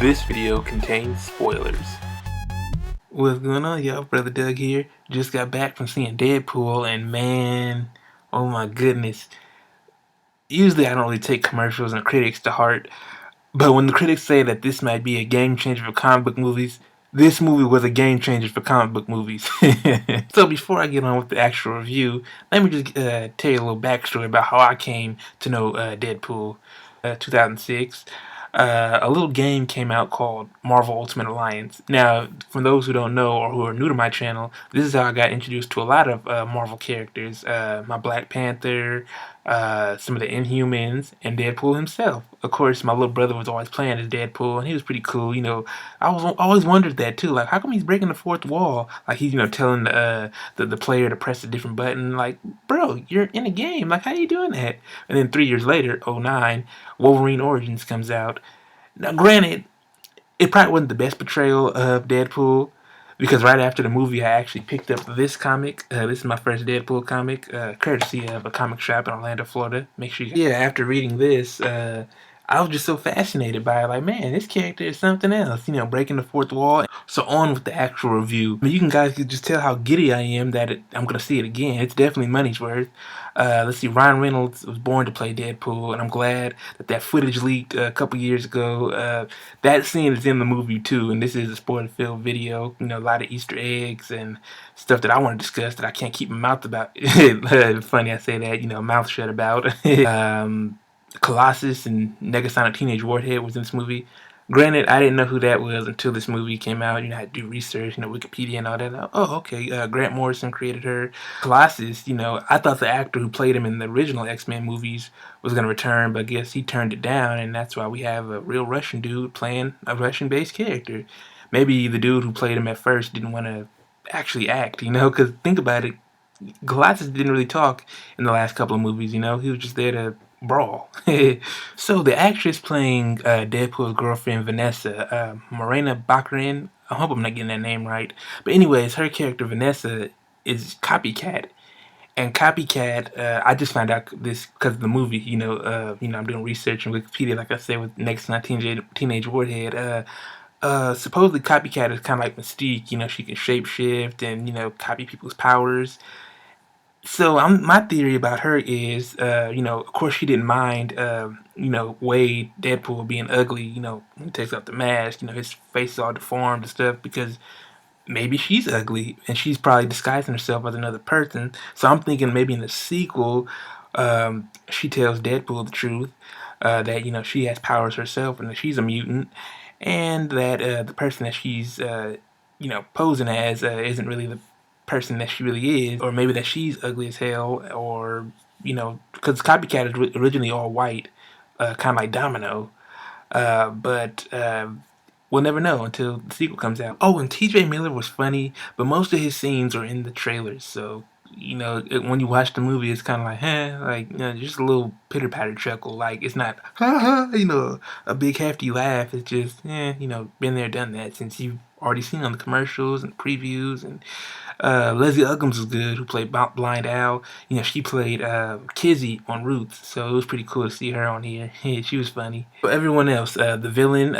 This video contains spoilers. What's going on, y'all? Brother Doug here. Just got back from seeing Deadpool, and man, oh my goodness. Usually I don't really take commercials and critics to heart, but when the critics say that this might be a game changer for comic book movies, this movie was a game changer for comic book movies. So before I get on with the actual review, let me just tell you a little backstory about how I came to know Deadpool. 2006, a little game came out called Marvel Ultimate Alliance. Now, for those who don't know or who are new to my channel, this is how I got introduced to a lot of Marvel characters. My Black Panther, some of the Inhumans, and Deadpool himself. Of course, my little brother was always playing as Deadpool, and he was pretty cool. I always wondered that too. Like, how come he's breaking the fourth wall? Like he's telling the player to press a different button. Like, bro, you're in a game. Like, how are you doing that? And then 3 years later, '09, Wolverine Origins comes out. Now, granted, it probably wasn't the best portrayal of Deadpool, because right after the movie, I actually picked up this comic. This is my first Deadpool comic, courtesy of a comic shop in Orlando, Florida. Make sure you. Yeah, after reading this, I was just so fascinated by it. Like, man, this character is something else. Breaking the fourth wall. So on with the actual review. I mean, you guys can just tell how giddy I am that I'm gonna see it again. It's definitely money's worth. Let's see, Ryan Reynolds was born to play Deadpool, and I'm glad that footage leaked a couple years ago. That scene is in the movie too, and this is a spoiler-filled video. A lot of Easter eggs and stuff that I want to discuss that I can't keep my mouth about. Funny I say that, mouth shut about. Colossus and Negasonic Teenage Warhead was in this movie. Granted, I didn't know who that was until this movie came out. I had to do research, Wikipedia and all that. Oh, okay. Grant Morrison created her. Colossus, I thought the actor who played him in the original X-Men movies was going to return, but I guess he turned it down, and that's why we have a real Russian dude playing a Russian-based character. Maybe the dude who played him at first didn't want to actually act, because think about it. Colossus didn't really talk in the last couple of movies, he was just there to brawl. So the actress playing Deadpool's girlfriend, Vanessa, Morena Baccarin, I hope I'm not getting that name right. But anyways, her character, Vanessa, is Copycat. And Copycat, I just found out this because of the movie. I'm doing research on Wikipedia, like I said, with Next Teenage Warhead. Supposedly Copycat is kind of like Mystique. She can shapeshift and copy people's powers. So my theory about her is, of course she didn't mind, Wade, Deadpool being ugly, when he takes off the mask, his face is all deformed and stuff, because maybe she's ugly and she's probably disguising herself as another person. So I'm thinking maybe in the sequel, she tells Deadpool the truth, that, she has powers herself and that she's a mutant, and that the person that she's, posing as isn't really the person that she really is, or maybe that she's ugly as hell, or because Copycat is originally all white, kind of like Domino, but we'll never know until the sequel comes out. Oh, and T.J. Miller was funny, but most of his scenes are in the trailers, so when you watch the movie, it's kind of like, just a little pitter patter chuckle. Like, it's not, ha ha, a big hefty laugh. It's just, been there, done that, since you've already seen on the commercials and previews. And Leslie Uggams was good, who played Blind Al. She played Kizzy on Roots, so it was pretty cool to see her on here. She was funny. But everyone else, the villain,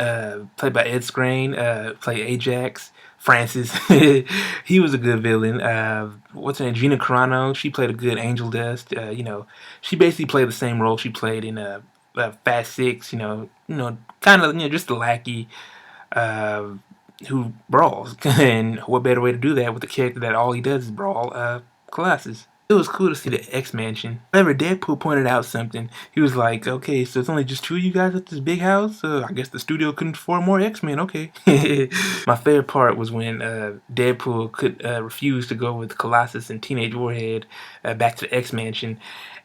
played by Ed Skrein, played Ajax. Francis, he was a good villain. What's her name? Gina Carano. She played a good Angel Dust. She basically played the same role she played in Fast Six. Kind of just a lackey who brawls. And what better way to do that with a character that all he does is brawl? Colossus. It was cool to see the X Mansion. However, Deadpool pointed out something. He was like, okay, so it's only just two of you guys at this big house? I guess the studio couldn't afford more X-Men, okay. My favorite part was when Deadpool could refuse to go with Colossus and Teenage Warhead back to the X Mansion.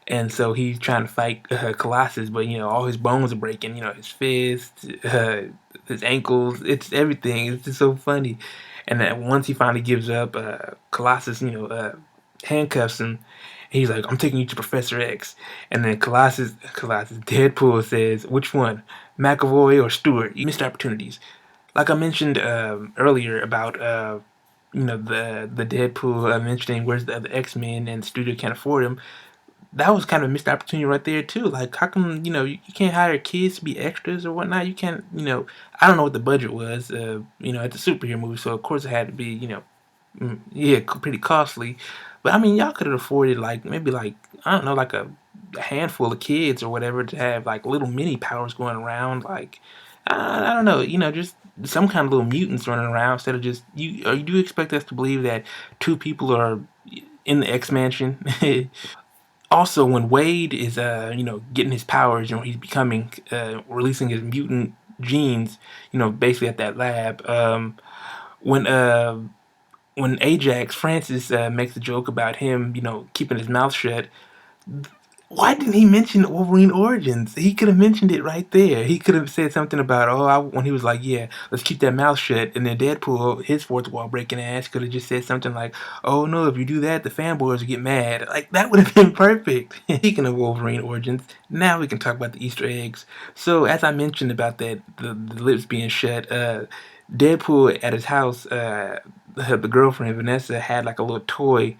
And so he's trying to fight Colossus, but all his bones are breaking. His fists, his ankles, it's everything. It's just so funny. And that once he finally gives up, Colossus, handcuffs him. He's like, I'm taking you to Professor X. And then Deadpool says, which one? McAvoy or Stewart? You missed opportunities. Like I mentioned earlier about the Deadpool mentioning where's the other X-Men and the studio can't afford him. that was kind of a missed opportunity right there too. Like, how come you can't hire kids to be extras or whatnot? You can't, I don't know what the budget was. It's a superhero movie, so of course it had to be, yeah, pretty costly. But I mean, y'all could have afforded like maybe like I don't know, like a handful of kids or whatever to have like little mini powers going around. Like I don't know, just some kind of little mutants running around instead of just you. Or you do expect us to believe that two people are in the X Mansion? Also, when Wade is getting his powers, he's becoming releasing his mutant genes, basically at that lab. When Ajax Francis makes a joke about him, keeping his mouth shut, why didn't he mention Wolverine Origins? He could have mentioned it right there. He could have said something about, when he was like, yeah, let's keep that mouth shut. And then Deadpool, his fourth wall breaking ass, could have just said something like, oh no, if you do that, the fanboys will get mad. Like, that would have been perfect. Speaking of Wolverine Origins, now we can talk about the Easter eggs. So, as I mentioned about that, the lips being shut, Deadpool at his house, the girlfriend, Vanessa, had like a little toy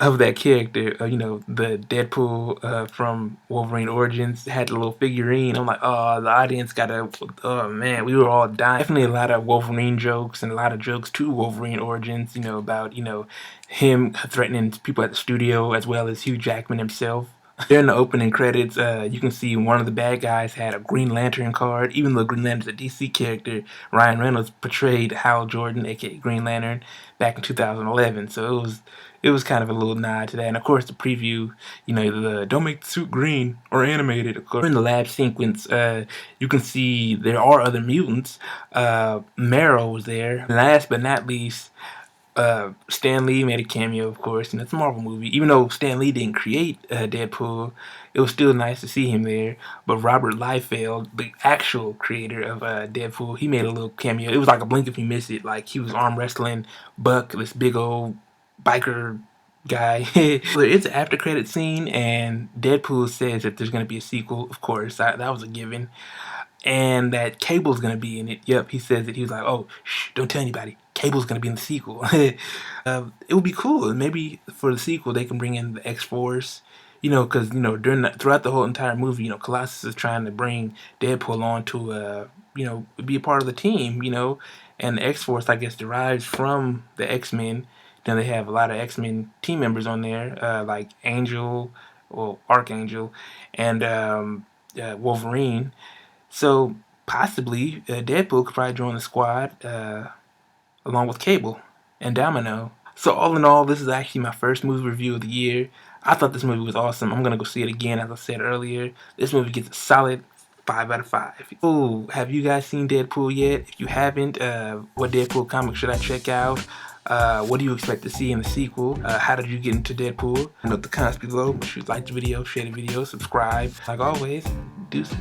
of that character, the Deadpool from Wolverine Origins had the little figurine. I'm like, oh, the audience got a, oh man, we were all dying. Definitely a lot of Wolverine jokes and a lot of jokes to Wolverine Origins, about, him threatening people at the studio as well as Hugh Jackman himself. During the opening credits, you can see one of the bad guys had a Green Lantern card. Even though Green Lantern's a DC character, Ryan Reynolds portrayed Hal Jordan, aka Green Lantern, back in 2011. So it was kind of a little nod to that. And of course, the preview, the don't make the suit green or animated. Of course, in the lab sequence, you can see there are other mutants. Marrow was there. Last but not least, Stan Lee made a cameo, of course, and it's a Marvel movie. Even though Stan Lee didn't create Deadpool, it was still nice to see him there. But Robert Liefeld, the actual creator of Deadpool, he made a little cameo. It was like a blink if you miss it. Like he was arm wrestling Buck, this big old biker guy. It's an after credit scene, and Deadpool says that there's going to be a sequel. Of course, that was a given, and that Cable's gonna be in it. Yep, he says it. He was like, "Oh, shh, don't tell anybody. Cable's gonna be in the sequel." It would be cool. Maybe for the sequel they can bring in the X Force. Because throughout the whole entire movie, Colossus is trying to bring Deadpool on to be a part of the team. And the X Force, I guess, derives from the X-Men. Then they have a lot of X-Men team members on there, like Angel, well, Archangel, and Wolverine. So possibly Deadpool could probably join the squad along with Cable and Domino. So all in all, this is actually my first movie review of the year. I thought this movie was awesome. I'm gonna go see it again, as I said earlier. This movie gets a solid 5 out of 5. Oh, have you guys seen Deadpool yet? If you haven't, what Deadpool comic should I check out? What do you expect to see in the sequel? How did you get into Deadpool? Note the comments below. Make sure you like the video, share the video, subscribe. Like always, deuces.